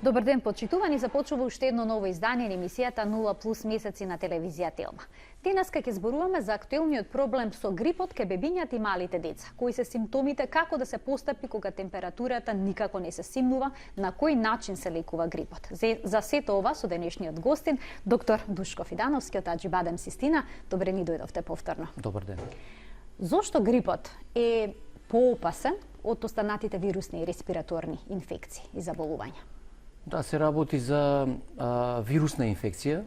Добар ден, почитувани, започува уште едно ново издание на емисијата 0+ месеци на телевизија Телма. Денеска ќе зборуваме за актуелниот проблем со грипот кај бебињата и малите деца. Кои се симптомите, како да се постапи кога температурата никако не се симнува, на кој начин се лекува грипот. За сето ова со денешниот гостин, доктор Душко Фидановски од Аџибадем Систина. Добре ни дојдовте повторно. Добар ден. Зошто грипот е поопасен од останатите вирусни и респираторни инфекции и заболувања? Да, се работи за вирусна инфекција,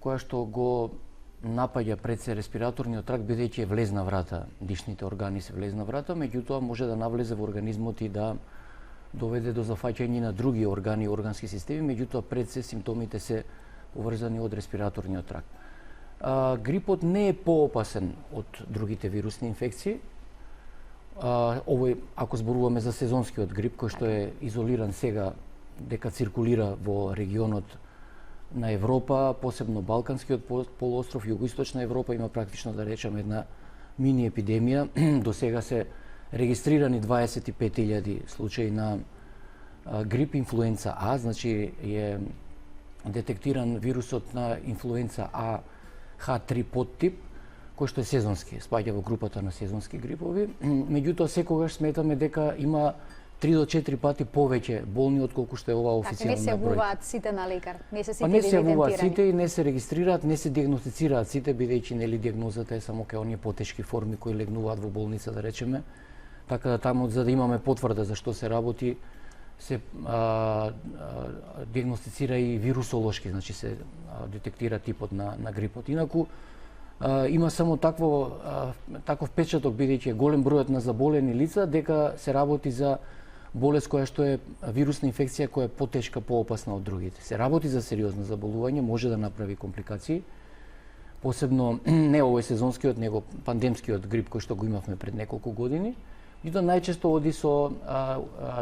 која што го напаѓа пред се респираторниот тракт, бидејќи е влезна врата, дишните органи се влезна врата, меѓутоа може да навлезе во организмот и да доведе до зафаќање на други органи и органски системи, меѓутоа пред се симптомите се поврзани од респираторниот тракт. Грипот не е поопасен од другите вирусни инфекции. Овој, ако зборуваме за сезонскиот грип, кој што е изолиран сега дека циркулира во регионот на Европа, посебно Балканскиот полуостров, Југоисточна Европа, има практично да речеме една мини епидемија. До сега се регистрирани 25.000 случаи на грип инфлуенца А, значи е детектиран вирусот на инфлуенца А H3 подтип, кој што е сезонски, спаѓа во групата на сезонски грипови. Меѓутоа секогаш сметаме дека има 3 до 4 пати повеќе болни отколку што е оваа официјална бројка. Не се јавуваат сите на лекар, не се сите не се јавуваат евидентирани. сите и не се регистрираат, не се диагностицираат сите, бидејќи нели диагнозата е само кај оние потешки форми кои легнуваат во болница, да речеме. Така да таму за да имаме потврда за што се работи, се диагностицира и вирусолошки, значи се детектира типот на грипот. Инаку има само таков печаток, бидејќи е голем бројот на заболени лица, дека се работи за болест која што е вирусна инфекција која е потешка, поопасна од другите. Се работи за сериозно заболување, може да направи компликации, посебно не овој сезонскиот, него пандемскиот грип кој што го имавме пред неколку години, и да најчесто оди со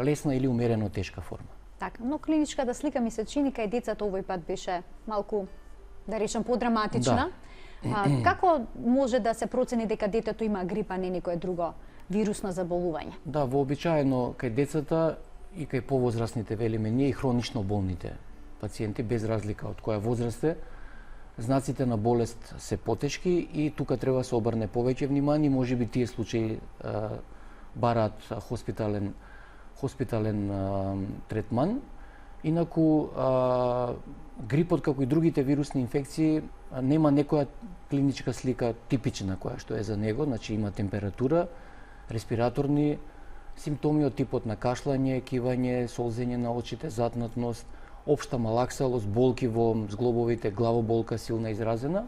лесна или умерено тешка форма. Така, но клиничката слика ми се чини кај децата овој пат беше малку, да речем, подраматична. Да. Како може да се процени дека детето има грип, а не некое друго вирусно заболување? Да, вообичаено кај децата и кај повозрастните, велиме ние, и хронично болните пациенти, без разлика од која возраст е, знаците на болест се потешки и тука треба да се обрне повеќе внимание. Можеби тие случаи бараат хоспитален третман. Инаку грипот, како и другите вирусни инфекции, нема некоја клиничка слика типична која што е за него, значи има температура, респираторни симптоми од типот на кашлање, кивање, солзење на очите, затнатност, општа малаксалост, болки во зглобовите, главоболка силна изразена.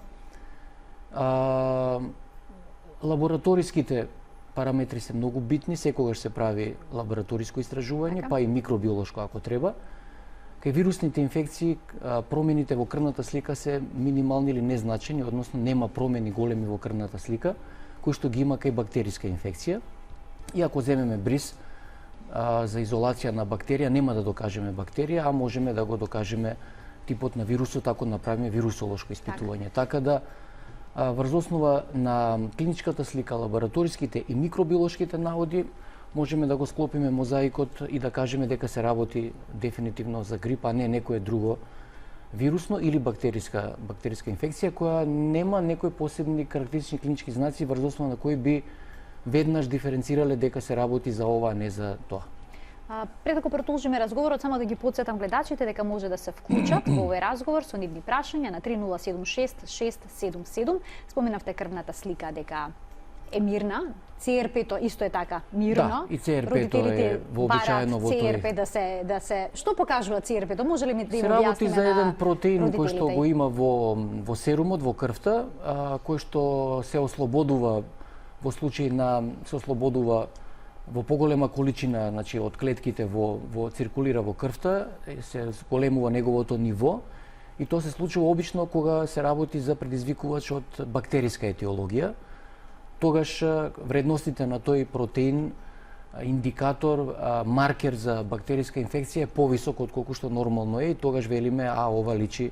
Лабораториските параметри се многу битни, секогаш се прави лабораториско истражување, па и микробиолошко ако треба. Кај вирусните инфекции промените во крвната слика се минимални или незначени, односно нема промени големи во крвната слика, кои што ги има кај бактериска инфекција. И ако земеме бриз за изолација на бактерија, нема да докажеме бактерија, а можеме да го докажеме типот на вирусот ако направиме вирусолошко испитување. Така да врз основа на клиничката слика, лабораториските и микробиолошките наводи, можеме да го склопиме мозаикот и да кажеме дека се работи дефинитивно за грип, а не некое друго вирусно или бактериска инфекција која нема некои посебни карактеристични клинички знаци врз основа на кои би веднаш диференцирале дека се работи за ова, а не за тоа. Пред да продолжиме разговорот, само да ги потсетам гледачите дека може да се вклучат во овој разговор со нивни прашања на 3076 677. Споменавте крвната слика дека е мирна, ЦРП-то исто е така мирно. Да, и ЦРП-то е вообичаено во тој. ЦРП да се што покажува ЦРП-то? Може ли ми да им објасниме? Се работи за еден протеин кој што го има во серумот, во крвта, кој што се ослободува во случај се ослободува во поголема количина, значи од клетките циркулира во крвта, се зголемува неговото ниво и тоа се случува обично кога се работи за предизвикувач од бактериска етиологија. Тогаш вредностите на тој протеин, индикатор, маркер за бактериска инфекција е повисок од колку што нормално е и тогаш велиме ова личи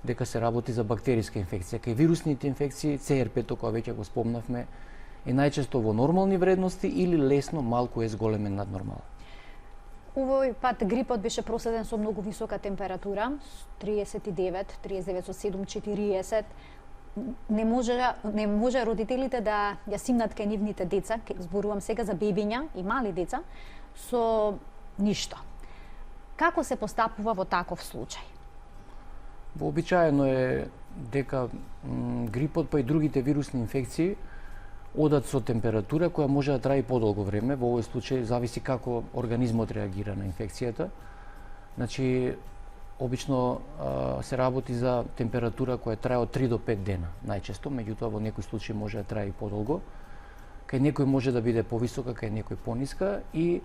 дека се работи за бактериска инфекција. Кај вирусните инфекции ЦРП-то, која веќе го спомнавме, е најчесто во нормални вредности или лесно малку е зголемен над нормал. Овој пат грипот беше проследен со многу висока температура, 39,7, 40. Не може родителите да ја симнат кај нивните деца, зборувам сега за бебиња и мали деца, со ништо. Како се постапува во таков случај? Вообичаено е дека грипот па и другите вирусни инфекции одат со температура која може да трае подолго време. Во овој случај зависи како организмот реагира на инфекцијата. Значи, обично се работи за температура која трае од 3 до 5 дена, најчесто, меѓутоа во некои случаи може да трае и подолго. Кај некој може да биде повисока, кај некој пониска и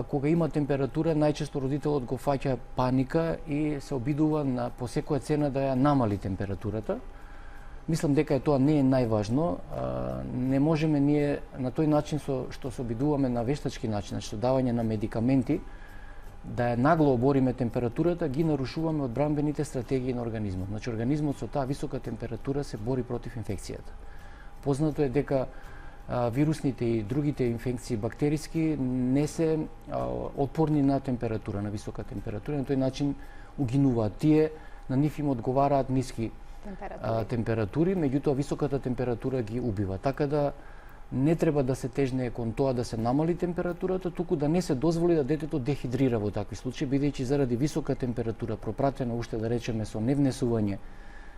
кога има температура, најчесто родителот го фаќа паника и се обидува по секоја цена да ја намали температурата. Мислам дека тоа не е најважно. Не можеме ние на тој начин што се обидуваме на вештачки начин, значи со давање на медикаменти, да ја нагло обориме температурата, ги нарушуваме одбранбените стратегии на организмот. Значи организмот со таа висока температура се бори против инфекцијата. Познато е дека вирусните и другите инфекции бактериски не се отпорни на температура, на висока температура, на тој начин угинуваат. Тие на нив им одговараат ниски температури, меѓутоа високата температура ги убива. Така да не треба да се тежне кон тоа да се намали температурата, туку да не се дозволи да детето дехидрира во такви случаи, бидејќи заради висока температура, пропратена уште да речеме со невнесување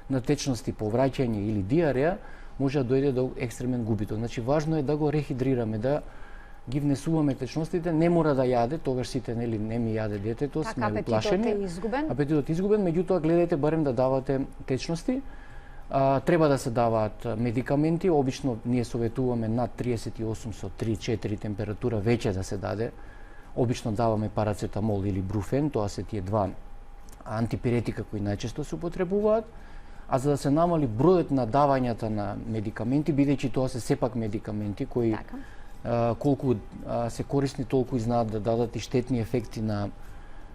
на течности, повраќање или диареја, може да дојде до екстремен губиток. Значи важно е да го рехидрираме, да ги внесуваме течностите, не мора да јаде, тогаш сите нели не ми јаде детето, сме уплашени. Апетитот е изгубен, меѓутоа гледајте барем да давате течности. Треба да се даваат медикаменти, обично ние советуваме над 38 со 3-4 температура веќе да се даде. Обично даваме парацетамол или бруфен, тоа се тие два антипиретика кои најчесто се употребуваат. А за да се намали бројот на давањата на медикаменти, бидејќи тоа се сепак медикаменти кои колку се корисни, толку и знаат да дадат и штетни ефекти на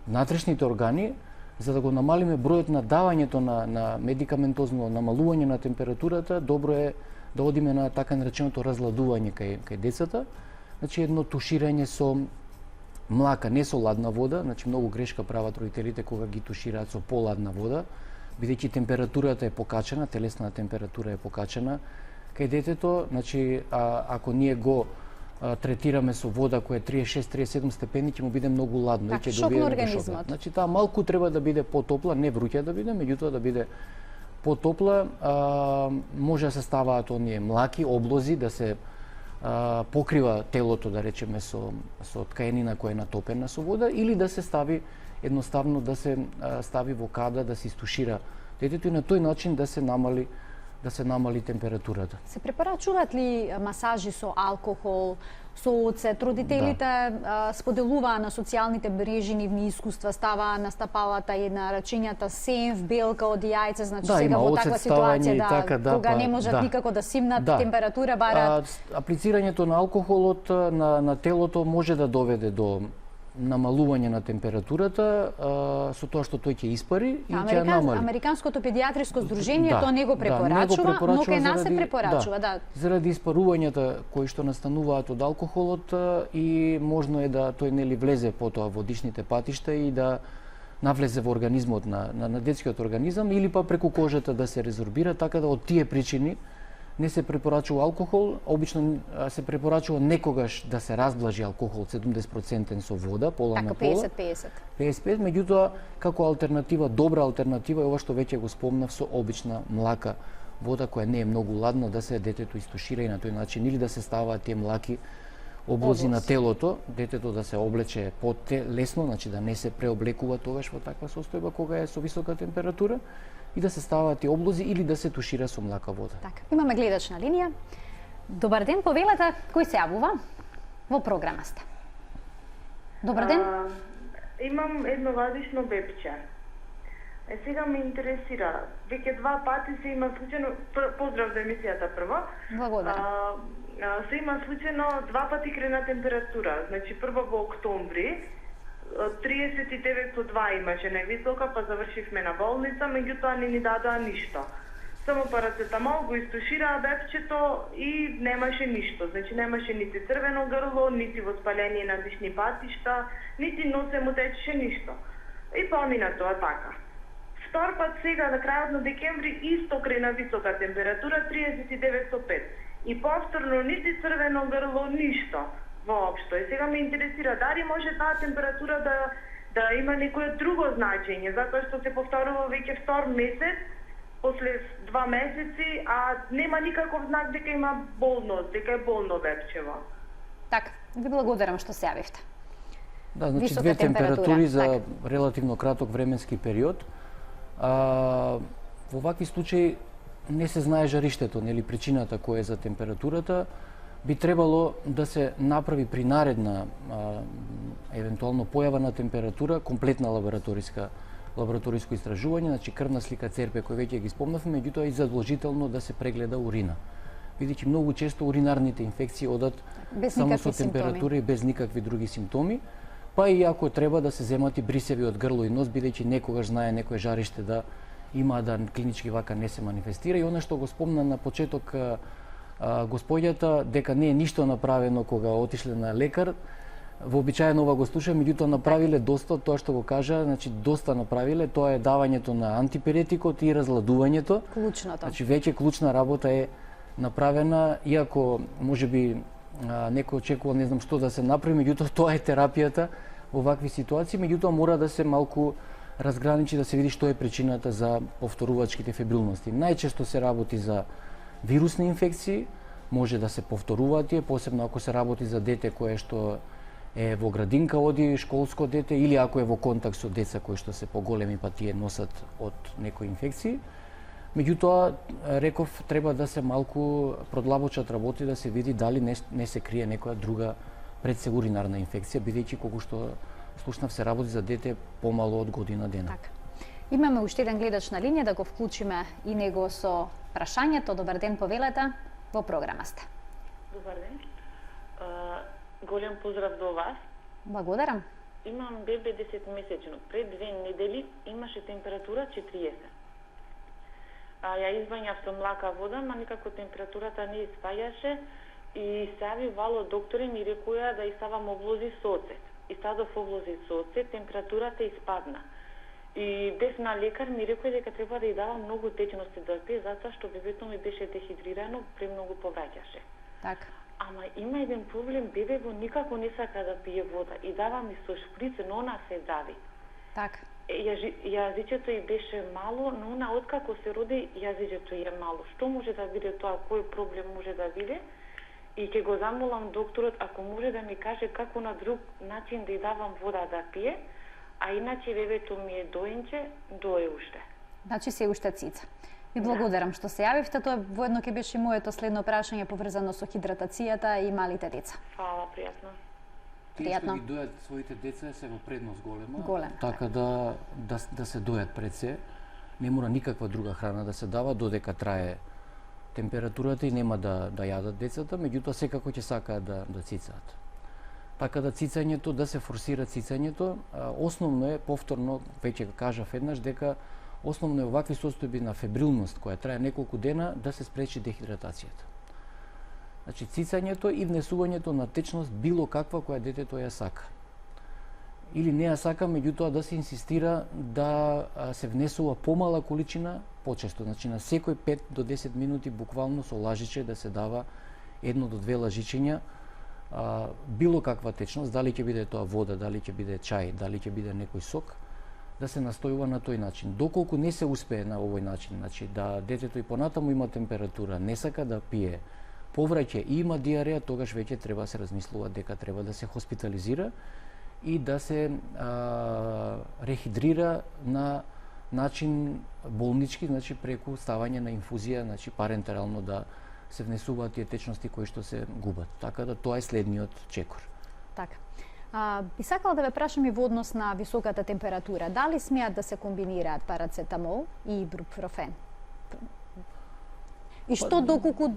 внатрешните органи, за да го намалиме бројот на давањето на медикаментозно намалување на температурата, добро е да одиме на така нареченото разладување кај децата. Значи едно туширање со млака, не со ладна вода, значи многу грешка прават родителите кога ги тушираат со поладна вода, бидејќи температурата е покачена, телесната температура е покачена кај детето, значи ако ние го третираме со вода која е 36-37 степени, ќе му биде многу ладно и ќе добие организмот. Значи таа малку треба да биде потопла, не вруќа да биде, меѓутоа да биде потопла. Може да се ставаат оние млаки облози, да се покрива телото, да речеме со ткаенина која е натопена со вода, или да се стави едноставно да се стави во када да се истушира детето и на тој начин да се намали температурата. Се препорачуваат ли масажи со алкохол, со оцет? Родителите споделуваа на социјалните мрежи нивни искуства, ставаа на стапалата една рачињата сенф, белка од јајце, значи сега во таква ситуација кога не можат никако да симнат температура бараат. Аплицирањето на алкохолот на телото може да доведе до намалување на температурата со тоа што тој ќе испари и ќе намали. Американското педиатриско здружение тоа не го препорачува, но кај нас се препорачува, заради испарувањата кои што настануваат од алкохолот и можно е да тој нели влезе потоа во дишните патишта и да навлезе во организмот на детскиот организам или па преку кожата да се резорбира, така да од тие причини не се препорачува алкохол, обично се препорачува некогаш да се разблажи алкохол 70% со вода, пола на пола. Така 50-50. 50, меѓутоа како алтернатива, добра алтернатива е ова што веќе го спомнав со обична млака вода која не е многу ладна, да се детето истушира и на тој начин или да се ставаат тие млаки облози на телото, детето да се облече лесно, значи да не се преоблекува тогаш во таква состојба кога е со висока температура и да се ставаат и облози или да се тушира со млака вода. Така, имаме гледач на линија. Добар ден, повелете, кој се јавува во програма сте? Добар ден. Имам едногодишно бебче. Сега ме интересира, веќе 2 пати се има случајно, поздрав за емисијата прво. Благодарам. Се има случајно 2 пати крена температура, значи прво во октомври, 39,2 имаше највисока, па завршивме на болница, меѓутоа не ни дадоа ништо. Само парацетамол го истушираа бебчето и немаше ништо. Значи немаше нити црвено грло, нити воспаление на дишни патишта, нити носе му течеше ништо. И помина тоа така. Втор пат сега на крајот на декември исто крена висока температура 39,5. И повторно нити црвено грло, ништо воопшто. И сега ме интересира дали може таа температура да има некое друго значење, затоа што се повторува веќе втор месец, после 2 месеци, а нема никаков знак дека има болност, дека е болно бебчево. Така, ви благодарам што се јавивте. Да, значи Висока две температури за така. релативно краток временски период. Во вакви случаи не се знае жариштето, нели причината која е за температурата. Би требало да се направи при наредна евентуално појава на температура комплетна лабораториско истражување, значи крвна слика, ЦРП кој веќе ги спомнавме, меѓутоа и задолжително да се прегледа урина. Бидејќи многу често уринарните инфекции одат само со температура и без никакви други симптоми, па и ако треба да се земат и брисеви од грло и нос, бидејќи некогаш знае некое жариште да има да клинички вака не се манифестира. И она што го спомна на почеток господјата, дека не е ништо направено кога отишле на лекар, вообичаено ова го слушам, меѓутоа направиле доста од тоа што го кажа, значи доста направиле, тоа е давањето на антиперетикот и разладувањето. Клучното. Значи веќе клучна работа е направена, иако можеби некој очекува не знам што да се направи, меѓутоа тоа е терапијата во вакви ситуации, меѓутоа мора да се малку разграничи, да се види што е причината за повторувачките фебрилности. Најчесто се работи за вирусни инфекции, може да се повторуваат тие, посебно ако се работи за дете кое што е во градинка оди, школско дете, или ако е во контакт со деца кои што се поголеми па тие носат од некои инфекции. Меѓутоа, реков, треба да се малку продлабочат работи да се види дали не се крие некоја друга предсеуринарна инфекција, бидејќи колку што слушнав се работи за дете помало од година дена. Така. Имаме уште еден гледач на линија, да го вклучиме и него со прашањето. Добар ден, повелете, во програма сте. Добар ден. Голем поздрав до вас. Благодарам. Имам бебе 10-месечно. Пред 2 недели имаше температура 40. Ја извањав со млака вода, ма никако температурата не испаѓаше и сави вало доктори ми рекоја да ставам облози со оцет. И стадов облози со оцет, температурата испадна. И бев на лекар, ми рекоја дека треба да ја давам многу течности да пие, затоа што бебето ми беше дехидрирано, премногу повраќаше. Така. Ама има еден проблем, бебето никако не сака да пие вода и дава ми со шприц, но она се дави. Така. Јазичето и беше мало, но она откако се роди, јазичето е мало. Што може да биде тоа, кој проблем може да биде? И ќе го замолам докторот ако може да ми каже како на друг начин да ја давам вода да пие, а иначе бебето ми е доенче, дое уште. Значи се уште цица. Ви благодарам што се јавивте. Тоа воедно ќе беше и моето следно прашање поврзано со хидратацијата и малите деца. Фала, пријатно. Тие што ги дојат своите деца се во предност голема. Голема. Така да се дојат пред се. Не мора никаква друга храна да се дава додека трае температурата и нема да јадат децата, меѓутоа секако ќе сакаат да цицаат. Така да цицањето, да се форсира цицањето, основно е, повторно, веќе кажав еднаш, дека основно е овакви состојби на фебрилност, која трае неколку дена, да се спречи дехидратацијата. Значи, цицањето и внесувањето на течност било каква која детето ја сака. Или не ја сака, меѓутоа да се инсистира да се внесува помала количина почесто. Значи, на секој 5 до 10 минути буквално со лажиче да се дава 1 до 2 лажичиња било каква течност, дали ќе биде тоа вода, дали ќе биде чај, дали ќе биде некој сок, да се настојува на тој начин. Доколку не се успее на овој начин, значи да детето и понатаму има температура, не сака да пие, повраќа и има диареја, тогаш веќе треба се размислува дека треба да се хоспитализира и да се рехидрира на начин болнички, значи преку ставање на инфузија, значи парентерално да се внесуваат тие течности кои што се губат. Така да тоа е следниот чекор. Така. Би сакала да ве прашам и во однос на високата температура. Дали смеат да се комбинираат парацетамол и ибупрофен? И што доколку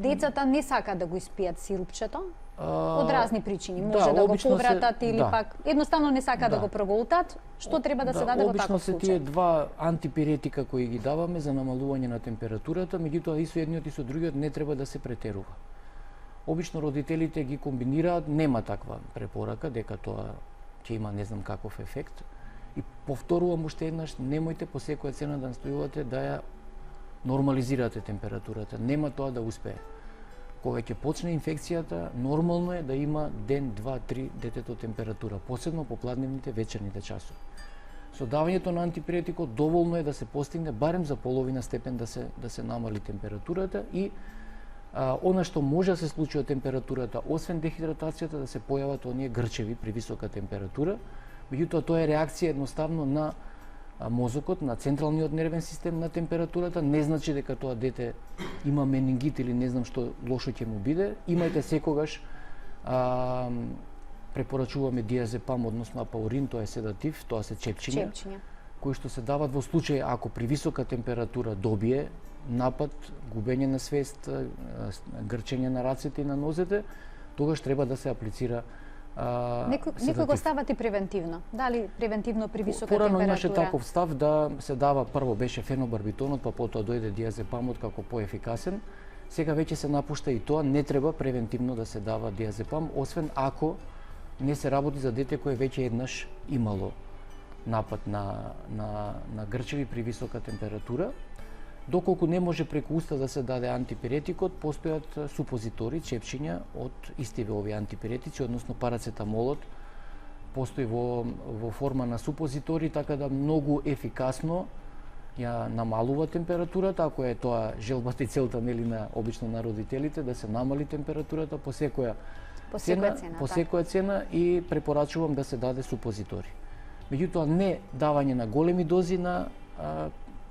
децата не сакаат да го испијат сирупчето? Од разни причини. Може да го обично повратат или да. пак едноставно не сака да го проголтат. Што треба да се даде во обично таков се случај? тие два антипиретика кои ги даваме за намалување на температурата, меѓутоа и со едниот и со другиот не треба да се претерува. Обично родителите ги комбинираат, нема таква препорака дека тоа ќе има не знам каков ефект. И повторувам уште еднаш, немојте по секоја цена да настојувате да ја нормализирате температурата. Нема тоа да успее. Кога ќе почне инфекцијата, нормално е да има ден, 2, 3 детето температура, посебно попладневните вечерните часови. Со давањето на антипиретикот доволно е да се постигне барем за половина степен да се намали температурата и она што може да се случи од температурата, освен дехидратацијата, да се појават оние грчеви при висока температура. Меѓутоа тоа е реакција едноставно на мозокот, на централниот нервен систем на температурата, не значи дека тоа дете има менингит или не знам што лошо ќе му биде. Имајте секогаш препорачуваме диазепам, односно апаурин, тоа е седатив, тоа се чепчиња, кои што се дават во случај ако при висока температура добие напад, губење на свест, грчење на рацете и на нозете, тогаш треба да се аплицира Некој го стават и превентивно. Дали превентивно при висока температура? Порано имаше таков став да се дава, прво беше фенобарбитонот, па потоа дојде диазепамот како поефикасен. Сега веќе се напушта и тоа, не треба превентивно да се дава диазепам, освен ако не се работи за дете кое веќе еднаш имало напад на грчеви при висока температура. Доколку не може преку уста да се даде антипиретикот, постојат супозитори, чепчиња од истиве овие антипиретици, односно парацетамолот, постои во форма на супозитори, така да многу ефикасно ја намалува температурата, ако е тоа желбата и целта нели на обично на родителите, да се намали температурата по секоја цена и препорачувам да се даде супозитори. Меѓутоа не давање на големи дози на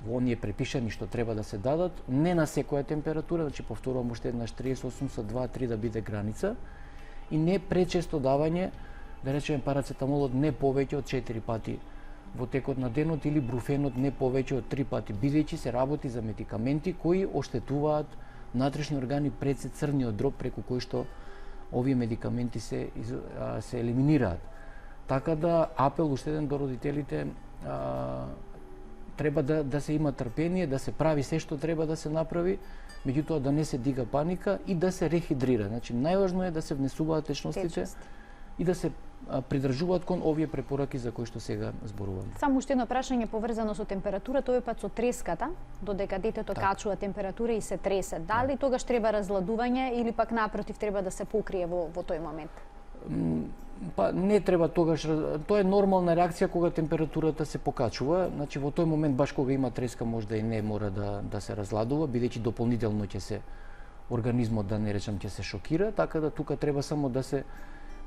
оние препишани што треба да се дадат, не на секоја температура, значи повторувам уште еднаш 38 со 2-3 да биде граница, и не пречесто давање, да речеме парацетамолот не повеќе од 4 пати во текот на денот или бруфенот не повеќе од 3 пати, бидејќи се работи за медикаменти кои оштетуваат внатрешни органи пред се црниот дроб преку кој што овие медикаменти се елиминираат. Така да апел уште еден до родителите, треба да се има трпение, да се прави се што треба да се направи, меѓутоа да не се дига паника и да се рехидрира. Значи најважно е да се внесуваат течностите и да се придржуваат кон овие препораки за кои што сега зборуваме. Само уште едно прашање поврзано со температурата, овој пат со треската, додека детето качува температура и се тресе. Дали тогаш треба разладување или пак напротив треба да се покрие во тој момент? Па не треба тогаш, тоа е нормална реакција кога температурата се покачува, значи во тој момент баш кога има треска можда и не мора да се разладува, бидејќи дополнително ќе се организмот, да не речам, ќе се шокира, така да тука треба само да се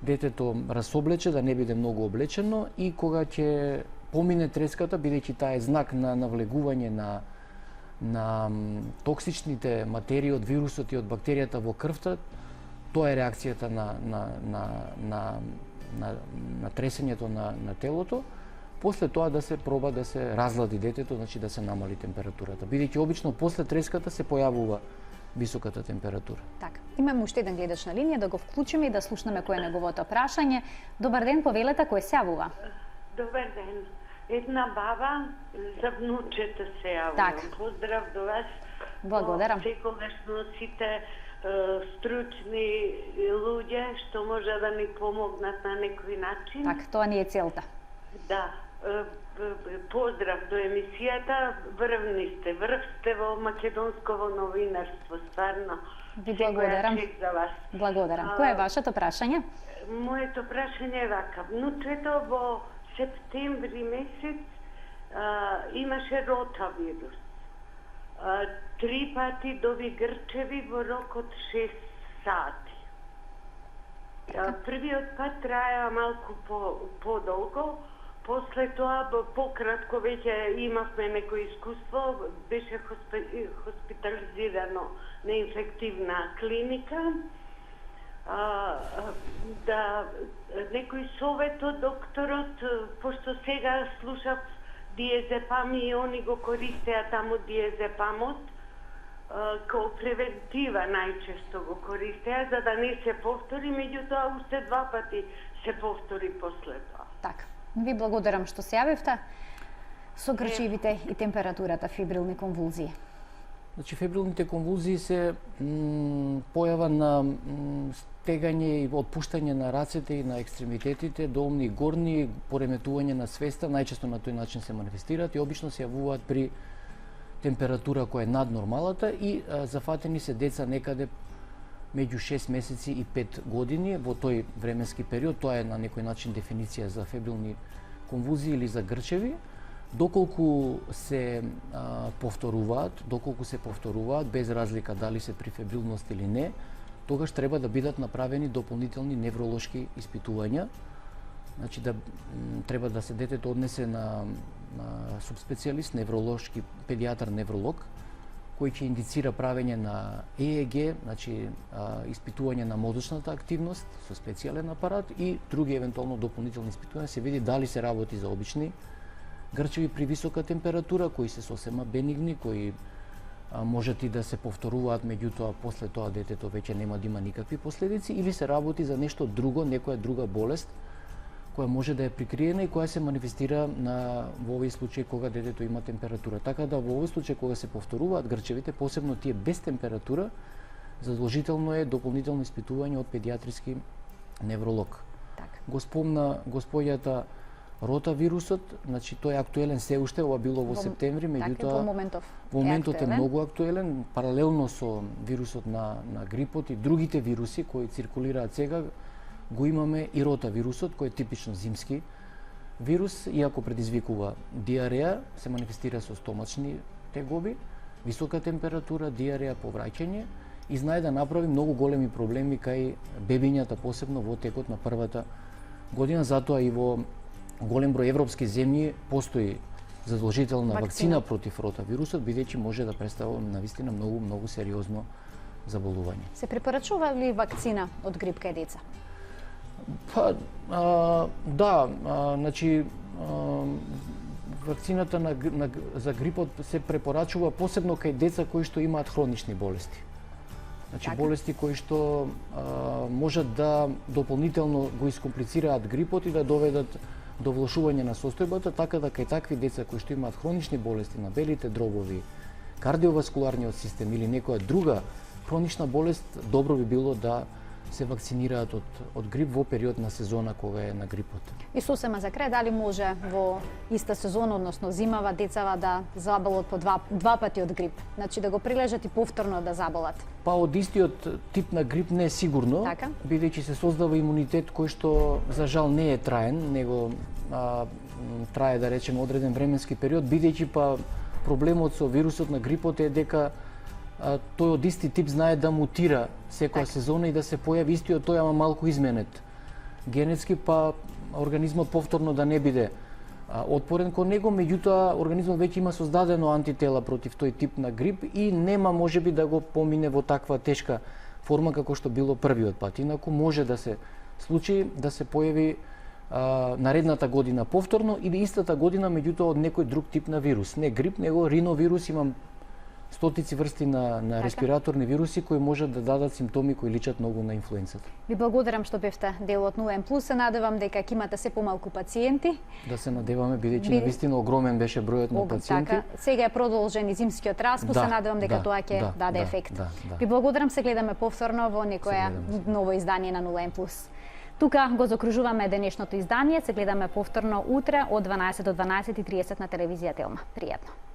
детето расоблече, да не биде многу облечено, и кога ќе помине треската, бидејќи таа е знак на навлегување на токсичните материи од вирусот и од бактеријата во крвта, тоа е реакцијата на тресењето на телото. После тоа да се проба да се разлади детето, значи да се намали температурата. Бидејќи обично после треската се појавува високата температура. Така, имаме уште еден гледач на линија, да го вклучиме и да слушнеме кој е неговото прашање. Добар ден, повелете, кој се јавува? Добар ден. Една баба за внучето се јавувам. Так. Поздрав до вас. Благодарам. Секогаш носите стручни луѓе што може да ни помогнат на некој начин. Так, тоа ни е целта. Да. Поздрав до емисијата. Врв сте во македонсково новинарство, стварно. Ви благодарам. За вас. Благодарам. Кој е вашето прашање? Моето прашање е вака. Внучето во септември месец имаше ротавирус. 3 пати доби грчеви во рок од 6 сати. Првиот пат траја малку подолго, после тоа пократко веќе имавме некој искуство, беше хоспитализирано на инфективна клиника. Да некој совет од докторот, пошто сега слушав диазепам и они го користеа таму диазепамот, kao preventiva najčesto го користеа за да не се повтори, меѓутоа уште 2 пати се повтори после тоа. Така. Ви благодарам што се јавивте. Со грчевите и температурата, фибрилни конвулзии. Значи, фебрилните конвулзии се појава на стегање и отпуштање на рацете и на екстремитетите, долни и горни, пореметување на свеста, најчесто на тој начин се манифестираат и обично се јавуваат при температура која е над нормалата и зафатени се деца некаде меѓу 6 месеци и 5 години во тој временски период. Тоа е на некој начин дефиниција за фебрилни конвулзии или за грчеви. Доколку се повторуваат без разлика дали се при фебрилност или не, тогаш треба да бидат направени дополнителни невролошки испитувања. Значи треба да се детето однесе на субспецијалист, невролошки педијатар невролог, кој ќе индицира правење на ЕЕГ, значи испитување на мозочната активност со специјален апарат и други евентуално дополнителни испитувања, се види дали се работи за обични грчеви при висока температура, кои се сосема бенигни, кои можат и да се повторуваат, меѓутоа после тоа детето веќе нема да има никакви последици, или се работи за нешто друго, некоја друга болест која може да е прикриена и која се манифестира во овој случај кога детето има температура. Така да во овој случај кога се повторуваат грчевите, посебно тие без температура, задолжително е дополнително испитување од педијатриски невролог. Така. Го спомна госпоѓата ротавирусот, значи тој е актуелен се уште, ова било во септември, меѓутоа во моментот е многу актуелен, паралелно со вирусот на грипот и другите вируси кои циркулираат сега, го имаме и ротавирусот, кој е типично зимски вирус, иако предизвикува диареја, се манифестира со стомачни тегоби, висока температура, диареја, повраќање и знае да направи многу големи проблеми кај бебињата, посебно во текот на првата година, затоа и во голем број европски земји постои задолжителна вакцина против ротавирусот, бидејќи може да представува навистина многу сериозно заболување. Се препорачува ли вакцина од грип кај деца? Па, да, значи вакцината за грипот се препорачува посебно кај деца кои што имаат хронични болести. Значи болести кои што можат да дополнително го искомплицираат грипот и да доведат до влошување на состојбата, така да кај такви деца кои што имаат хронични болести на белите дробови, кардиоваскуларниот систем или некоја друга хронична болест, добро би било да се вакцинираат од грип во период на сезона кога е на грипот. И сосема за крај, дали може во иста сезона, односно зимава, децава да заболат по два пати од грип? Значи да го прилежат и повторно да заболат? Па од истиот тип на грип не е сигурно, бидејќи се создава имунитет кој што за жал не е траен, него трае да речеме одреден временски период, бидејќи па проблемот со вирусот на грипот е дека тој од исти тип знае да мутира секоја сезона и да се појави истиот тој, ама малку изменет генетски, па организмот повторно да не биде отпорен кон него, меѓутоа организмот веќе има создадено антитела против тој тип на грип и нема можеби да го помине во таква тешка форма како што било првиот пат. Инаку може да се случи да се појави наредната година повторно или истата година, меѓутоа од некој друг тип на вирус. Не грип, него риновирус, имам стотици врсти на респираторни вируси кои можат да дадат симптоми кои личат многу на инфлуенцата. Ви благодарам што бевте дел од НУЕМ+. Се надевам дека ќе имате се помалку пациенти. Да се надеваме, бидејќи навистина огромен беше бројот на пациенти. Така, сега е продолжен и зимскиот распуст, се надевам дека тоа ќе даде ефект. Ви благодарам, се гледаме повторно во некоја ново издание на НУЕМ+. Тука го закружуваме денешното издание, се гледаме повторно утре од 12 до 12:30 на телевизија Телма. Пријатно.